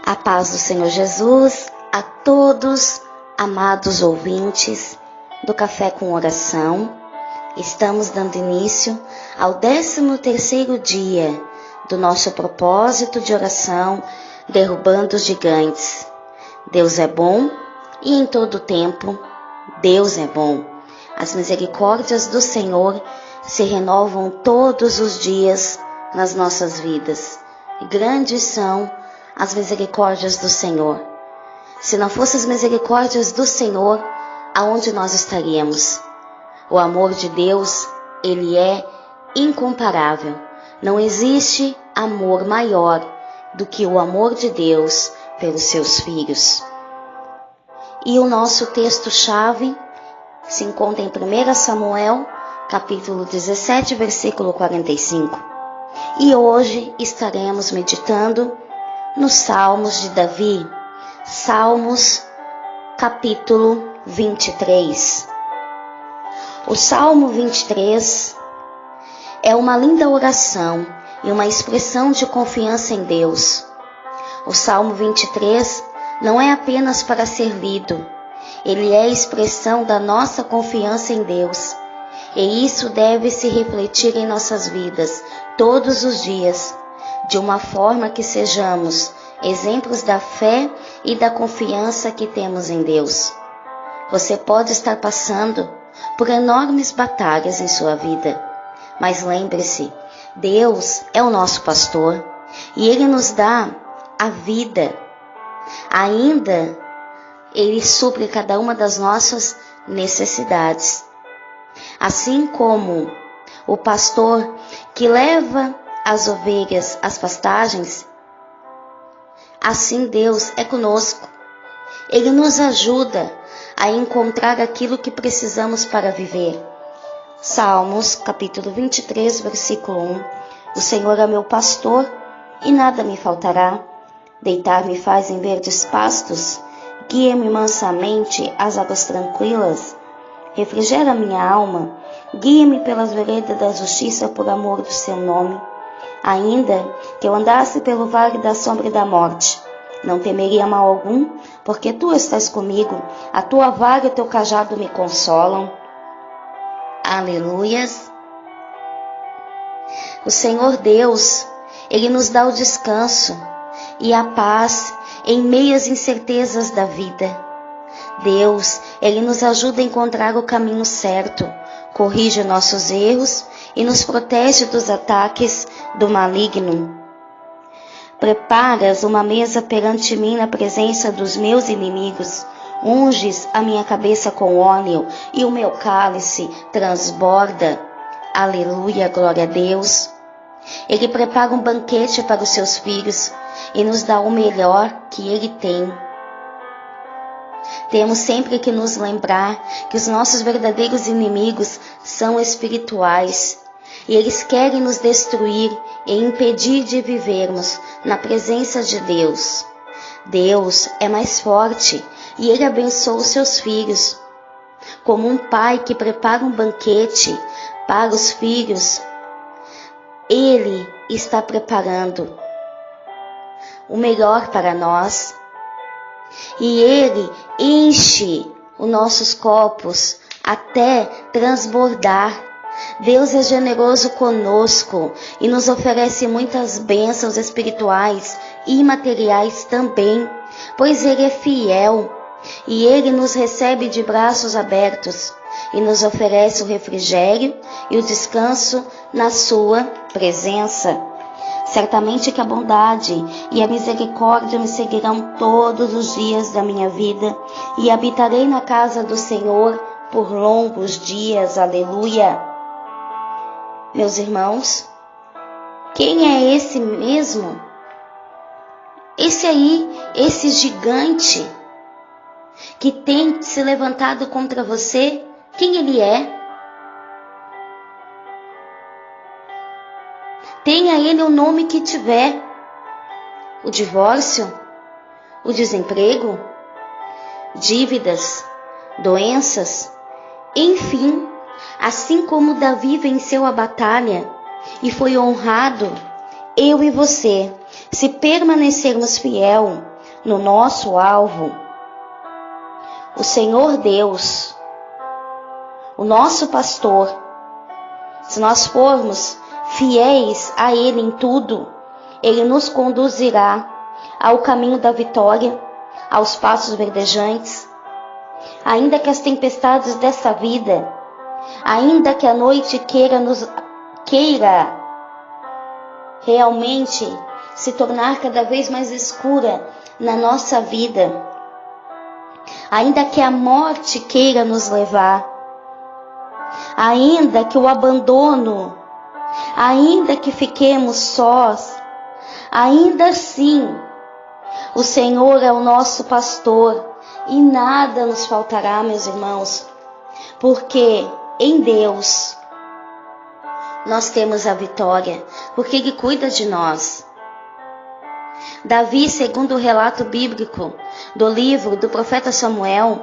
A paz do Senhor Jesus a todos, amados ouvintes do Café com Oração. Estamos dando início ao 13º dia do nosso propósito de oração, derrubando os gigantes. Deus é bom e em todo tempo Deus é bom. As misericórdias do Senhor se renovam todos os dias nas nossas vidas. E grandes são as misericórdias do Senhor. Se não fossem as misericórdias do Senhor, aonde nós estaríamos? O amor de Deus, ele é incomparável. Não existe amor maior do que o amor de Deus pelos seus filhos. E o nosso texto-chave se encontra em 1 Samuel, capítulo 17, versículo 45. E hoje estaremos meditando nos Salmos de Davi, Salmos, capítulo 23. O Salmo 23 é uma linda oração e uma expressão de confiança em Deus. O Salmo 23 não é apenas para ser lido, ele é a expressão da nossa confiança em Deus. E isso deve se refletir em nossas vidas todos os dias, de uma forma que sejamos exemplos da fé e da confiança que temos em Deus. Você pode estar passando por enormes batalhas em sua vida, mas lembre-se, Deus é o nosso pastor e Ele nos dá a vida. Ainda Ele supre cada uma das nossas necessidades. Assim como o pastor que leva as ovelhas às pastagens, assim Deus é conosco. Ele nos ajuda a encontrar aquilo que precisamos para viver. Salmos, capítulo 23, versículo 1. O Senhor é meu pastor e nada me faltará. Deitar-me faz em verdes pastos, guia-me mansamente às águas tranquilas. Refrigera minha alma, guia-me pelas veredas da justiça por amor do seu nome. Ainda que eu andasse pelo vale da sombra e da morte, não temeria mal algum, porque tu estás comigo, a tua vara e o teu cajado me consolam. Aleluias! O Senhor Deus, Ele nos dá o descanso e a paz em meio às incertezas da vida. Deus, Ele nos ajuda a encontrar o caminho certo, corrige nossos erros e nos protege dos ataques do maligno. Preparas uma mesa perante mim na presença dos meus inimigos, unges a minha cabeça com óleo e o meu cálice transborda. Aleluia, glória a Deus. Ele prepara um banquete para os seus filhos e nos dá o melhor que Ele tem. Temos sempre que nos lembrar que os nossos verdadeiros inimigos são espirituais e eles querem nos destruir e impedir de vivermos na presença de Deus. Deus é mais forte e Ele abençoa os seus filhos. Como um pai que prepara um banquete para os filhos, Ele está preparando o melhor para nós. E Ele enche os nossos copos até transbordar. Deus é generoso conosco e nos oferece muitas bênçãos espirituais e materiais também, pois Ele é fiel e Ele nos recebe de braços abertos e nos oferece o refrigério e o descanso na sua presença. Certamente que a bondade e a misericórdia me seguirão todos os dias da minha vida e habitarei na casa do Senhor por longos dias. Aleluia! Meus irmãos, quem é esse mesmo? Esse aí, esse gigante que tem se levantado contra você, quem ele é? Tenha ele o nome que tiver: o divórcio, o desemprego, dívidas, doenças, enfim, assim como Davi venceu a batalha e foi honrado, eu e você, se permanecermos fiel no nosso alvo, o Senhor Deus, o nosso pastor, se nós formos fiéis a Ele em tudo, Ele nos conduzirá ao caminho da vitória, aos passos verdejantes. Ainda que as tempestades dessa vida, ainda que a noite queira realmente se tornar cada vez mais escura na nossa vida, ainda que a morte queira nos levar, ainda que o abandono, ainda que fiquemos sós, ainda assim, o Senhor é o nosso pastor e nada nos faltará, meus irmãos, porque em Deus nós temos a vitória, porque Ele cuida de nós. Davi, segundo o relato bíblico do livro do profeta Samuel,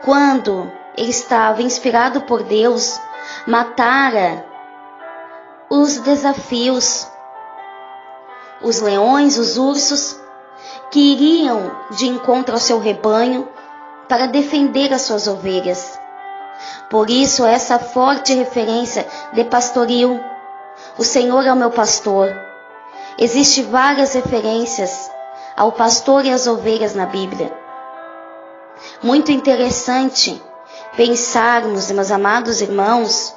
quando ele estava inspirado por Deus, matara os desafios, os leões, os ursos, que iriam de encontro ao seu rebanho para defender as suas ovelhas. Por isso, essa forte referência de pastoril, o Senhor é o meu pastor. Existem várias referências ao pastor e às ovelhas na Bíblia. Muito interessante pensarmos, meus amados irmãos,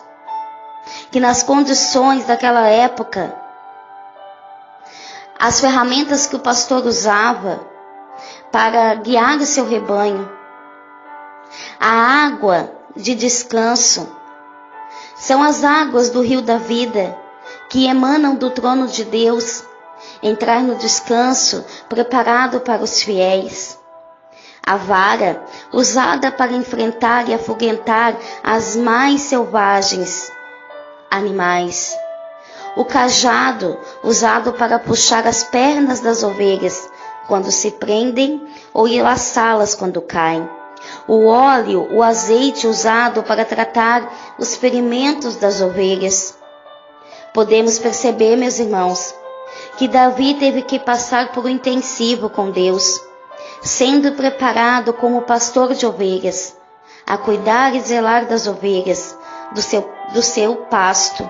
que nas condições daquela época, as ferramentas que o pastor usava para guiar o seu rebanho, a água de descanso, são as águas do rio da vida que emanam do trono de Deus, entrar no descanso preparado para os fiéis. A vara, usada para enfrentar e afugentar as mais selvagens animais. O cajado, usado para puxar as pernas das ovelhas quando se prendem ou enlaçá-las quando caem. O óleo, o azeite usado para tratar os ferimentos das ovelhas. Podemos perceber, meus irmãos, que Davi teve que passar por um intensivo com Deus, sendo preparado como pastor de ovelhas, a cuidar e zelar das ovelhas, do seu pasto.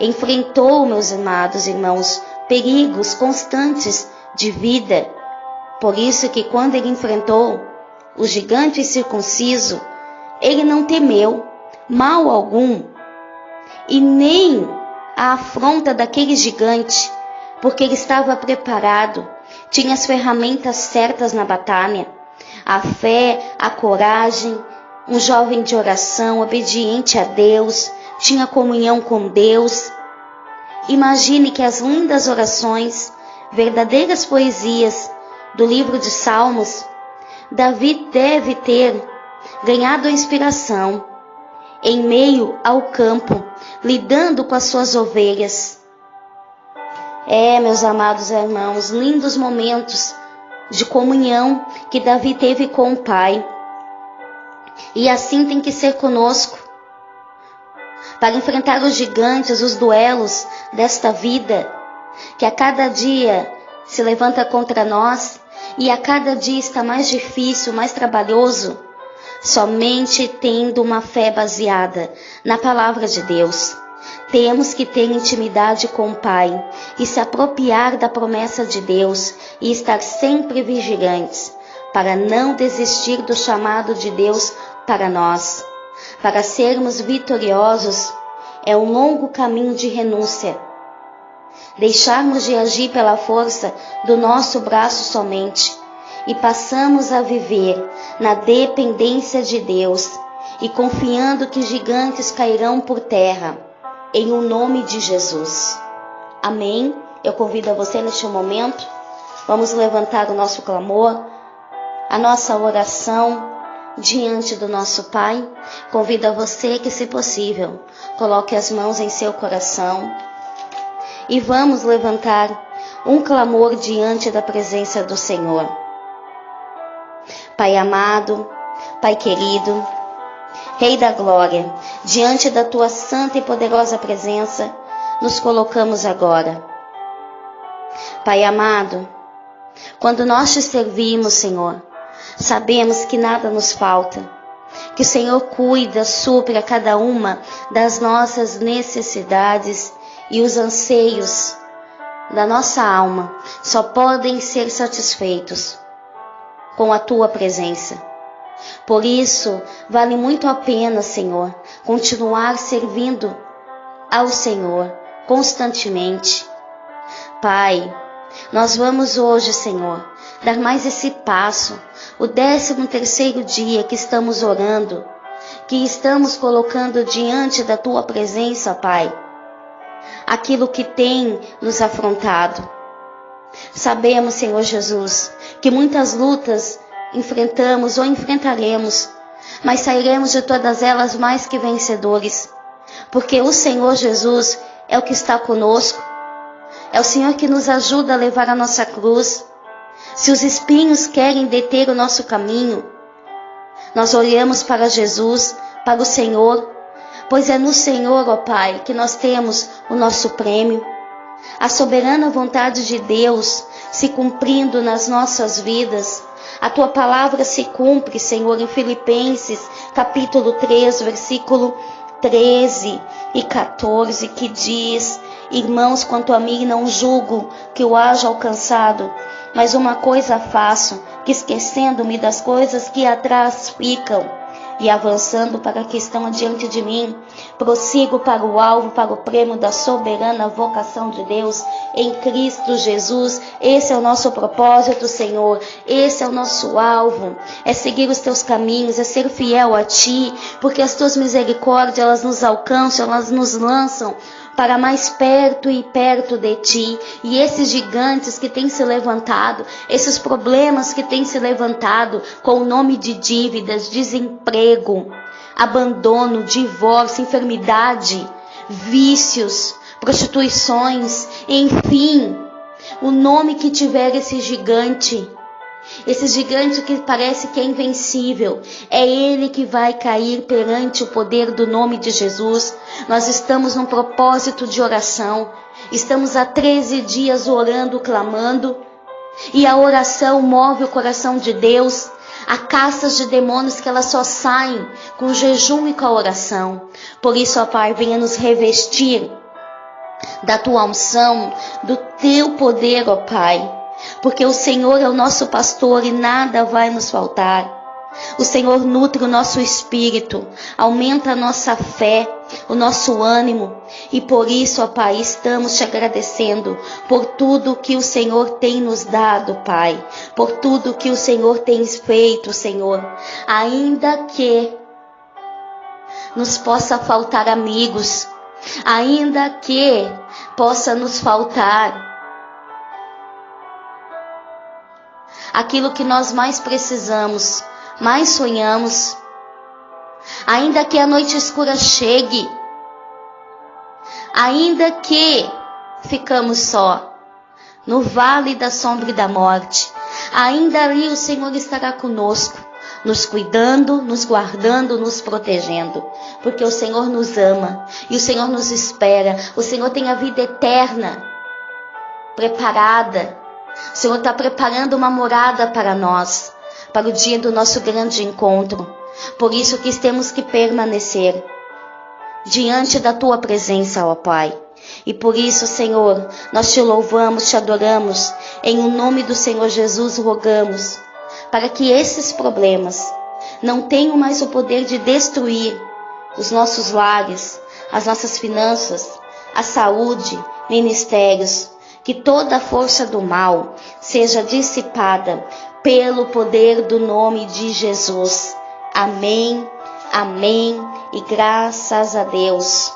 Enfrentou, meus amados irmãos, perigos constantes de vida. Por isso que quando ele enfrentou o gigante circunciso, ele não temeu mal algum, e nem a afronta daquele gigante, porque ele estava preparado, tinha as ferramentas certas na batalha, a fé, a coragem, um jovem de oração, obediente a Deus, tinha comunhão com Deus. Imagine que as lindas orações, verdadeiras poesias do livro de Salmos, Davi deve ter ganhado a inspiração em meio ao campo, lidando com as suas ovelhas. Meus amados irmãos, lindos momentos de comunhão que Davi teve com o Pai. E assim tem que ser conosco, para enfrentar os gigantes, os duelos desta vida, que a cada dia se levanta contra nós, e a cada dia está mais difícil, mais trabalhoso, somente tendo uma fé baseada na palavra de Deus. Temos que ter intimidade com o Pai e se apropriar da promessa de Deus e estar sempre vigilantes, para não desistir do chamado de Deus para nós. Para sermos vitoriosos, é um longo caminho de renúncia. Deixarmos de agir pela força do nosso braço somente e passamos a viver na dependência de Deus e confiando que gigantes cairão por terra, em o nome de Jesus. Amém? Eu convido a você neste momento, vamos levantar o nosso clamor, a nossa oração diante do nosso Pai. Convido a você que, se possível, coloque as mãos em seu coração e vamos levantar um clamor diante da presença do Senhor. Pai amado, Pai querido, Rei da Glória, diante da Tua santa e poderosa presença, nos colocamos agora. Pai amado, Quando nós te servimos, Senhor, sabemos que nada nos falta, que o Senhor cuida, supre a cada uma das nossas necessidades e os anseios da nossa alma só podem ser satisfeitos com a tua presença. Por isso, vale muito a pena, Senhor, continuar servindo ao Senhor constantemente. Pai, nós vamos hoje, Senhor, dar mais esse passo, o 13º dia que estamos orando, que estamos colocando diante da tua presença, Pai, aquilo que tem nos afrontado. Sabemos, Senhor Jesus, que muitas lutas enfrentamos ou enfrentaremos, mas sairemos de todas elas mais que vencedores, porque o Senhor Jesus é o que está conosco, é o Senhor que nos ajuda a levar a nossa cruz. Se os espinhos querem deter o nosso caminho, nós olhamos para Jesus, para o Senhor, pois é no Senhor, ó Pai, que nós temos o nosso prêmio. A soberana vontade de Deus se cumprindo nas nossas vidas. A tua palavra se cumpre, Senhor, em Filipenses, capítulo 3, versículo 13 e 14, que diz: irmãos, quanto a mim não julgo que eu haja alcançado, mas uma coisa faço, que esquecendo-me das coisas que atrás ficam e avançando para que estão adiante de mim, prossigo para o alvo, para o prêmio da soberana vocação de Deus em Cristo Jesus. Esse é o nosso propósito, Senhor, esse é o nosso alvo, é seguir os teus caminhos, é ser fiel a ti, porque as tuas misericórdias, elas nos alcançam, elas nos lançam para mais perto e perto de ti. E esses gigantes que têm se levantado, esses problemas que têm se levantado com o nome de dívidas, desemprego, abandono, divórcio, enfermidade, vícios, prostituições, enfim, o nome que tiver esse gigante que parece que é invencível, é ele que vai cair perante o poder do nome de Jesus. Nós estamos num propósito de oração, estamos há 13 dias orando, clamando, e a oração move o coração de Deus. Há castas de demônios que elas só saem com o jejum e com a oração. Por isso, ó Pai, venha nos revestir da tua unção, do teu poder, ó Pai, porque o Senhor é o nosso pastor e nada vai nos faltar. O Senhor nutre o nosso espírito, aumenta a nossa fé, o nosso ânimo, e por isso, ó Pai, estamos te agradecendo por tudo que o Senhor tem nos dado, Pai, por tudo que o Senhor tem feito, Senhor. Ainda que nos possa faltar amigos, ainda que possa nos faltar aquilo que nós mais precisamos, mais sonhamos, ainda que a noite escura chegue, ainda que ficamos só no vale da sombra e da morte, ainda ali o Senhor estará conosco, nos cuidando, nos guardando, nos protegendo, porque o Senhor nos ama e o Senhor nos espera. O Senhor tem a vida eterna preparada. O Senhor está preparando uma morada para nós, para o dia do nosso grande encontro. Por isso que temos que permanecer diante da tua presença, ó Pai. E por isso, Senhor, nós te louvamos, te adoramos. Em o nome do Senhor Jesus rogamos para que esses problemas não tenham mais o poder de destruir os nossos lares, as nossas finanças, a saúde, ministérios. Que toda a força do mal seja dissipada pelo poder do nome de Jesus. Amém, amém e graças a Deus.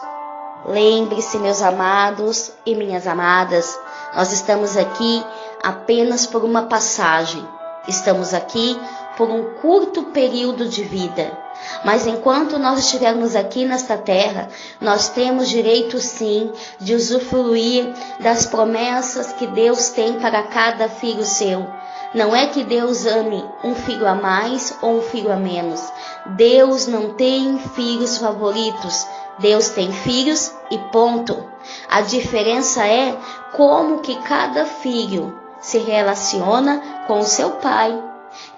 Lembre-se, meus amados e minhas amadas, nós estamos aqui apenas por uma passagem. Estamos aqui por um curto período de vida. Mas enquanto nós estivermos aqui nesta terra, nós temos direito sim de usufruir das promessas que Deus tem para cada filho seu. Não é que Deus ame um filho a mais ou um filho a menos. Deus não tem filhos favoritos. Deus tem filhos e ponto. A diferença é como que cada filho se relaciona com o seu Pai.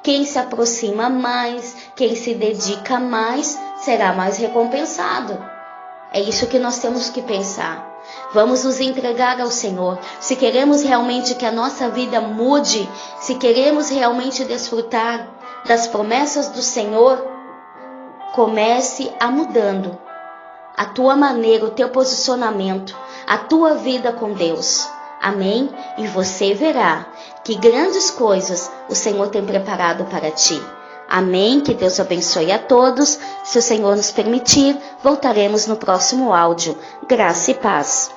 Quem se aproxima mais, quem se dedica mais, será mais recompensado. É isso que nós temos que pensar. Vamos nos entregar ao Senhor. Se queremos realmente que a nossa vida mude, se queremos realmente desfrutar das promessas do Senhor, comece a mudando a tua maneira, o teu posicionamento, a tua vida com Deus. Amém? E você verá que grandes coisas o Senhor tem preparado para ti. Amém? Que Deus abençoe a todos. Se o Senhor nos permitir, voltaremos no próximo áudio. Graça e paz.